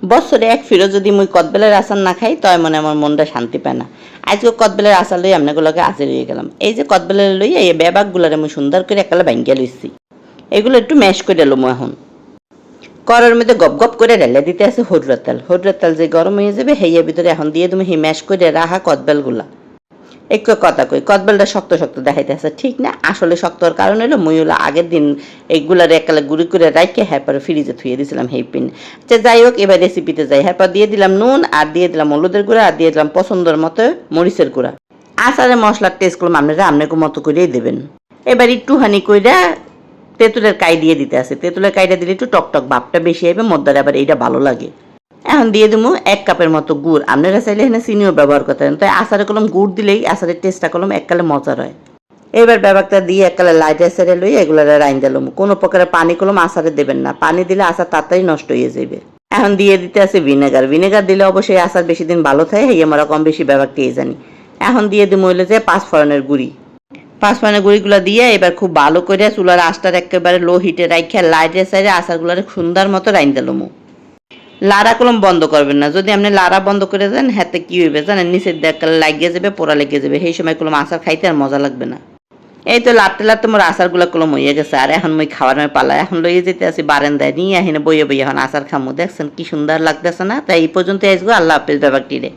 বছরে এক ফিরো যদি মুই কদবেলের আচার না খাই তয় মনে আমার মনটা শান্তি পায় না। আজকে কদবেলের আচার লই আপনাগুলোকে আচার হয়ে গেলাম। এই যে কদবেলের লই এই বেবাকগুলারে মুই সুন্দর করে একালে ভাঙ্গিয়া লইছি। এগুলো একটু ম্যাশ করে লমু এখন। কড়ার মধ্যে গপ গপ করে ঢেলে দিতে আছে হরুরের তেল। হরুরের তেল যে গরম হয়ে যাবে হেইয়ের ভিতরে এখন দিয়ে তুমি হি ম্যাশ করে রাখা কদবেলগুলা। একটু কথা কই, কদবেলটা শক্ত শক্ত দেখাইতেছে ঠিক না, আসলে শক্তর কারণ হলো মুই হলো আগের দিন এইগুলার একালে গুঁড়ি করে রাইখে পরে ফ্রিজে থুয়ে দিয়েছিলাম হেই পিন। আচ্ছা যাই হোক, এবার রেসিপিতে যাই। পর দিয়ে দিলাম নুন, আর দিয়ে দিলাম হলুদের গুঁড়া, আর দিয়ে দিলাম পছন্দের মতো মরিচের গুঁড়া। আচারে মশলার টেস্ট করলাম আপনারা আপনাকে মতো করেই দেবেন। এবার একটুখানি কইরা তেঁতুলের কাই দিয়ে দিতে আছে। তেঁতুলের কাইটা দিলে একটু টকটক ভাবটা বেশি হবে, মধ্যে আবার এইটা ভালো লাগে। এখন দিয়ে দেবো 1 কাপের মতো গুড়। আপনারা চাইলে এখানে চিনিও ব্যবহার করতে পারেন, তাই আচারে কলম গুড় দিলেই আচারের টেস্টটা কলম এককালে মজার হয়। এবার ব্যাপারটা দিয়ে এককালে লাইট আচারে লই এগুলো রাইন দিলাম। কোনো প্রকারে পানি কলম আচারে দেবেন না, পানি দিলে আচার তাড়াতাড়ি নষ্ট হয়ে যাবে। এখন দিয়ে দিতে আছে ভিনেগার। ভিনেগার দিলে অবশ্যই আচার বেশি দিন ভালো থাকে, এই আমরা কম বেশি ব্যাপারটাই জানি। এখন দিয়ে দেবো হইলে যে 5 ফোড়নের গুঁড়ি। 5 ফোড়নের গুঁড়িগুলো দিয়ে এবার খুব ভালো করে চুলার আঁচটার একেবারে লো হিটে রাইখা লাইটের সাইডে আচারগুলোর সুন্দর মতো রাইন দিলাম। লাড়া কলম বন্ধ করবেন না, যদি আপনি লাড়া বন্ধ করে দেন হাতে কি হইবে জানেন, নিচের দিকে লাগিয়ে যাবে, পোড়া লেগে যাবে, সেই সময় কলম আচার খাইতে আর মজা লাগবে না। এই তো লাড়তে লাড়তে মোর আচারগুলো কলম হয়ে গেছে, আর এখন মই খাওয়ার পালা। এখন লইয়ে যেতে আছি বারান্দায়, নিয়ে এখানে বইয়ে বইয়ে এখন আচার খামু। দেখছেন কি সুন্দর লাগতেছে না? তাই এই পর্যন্ত আসবো। আল্লাহ হাফেজ ব্যাপারটি রে।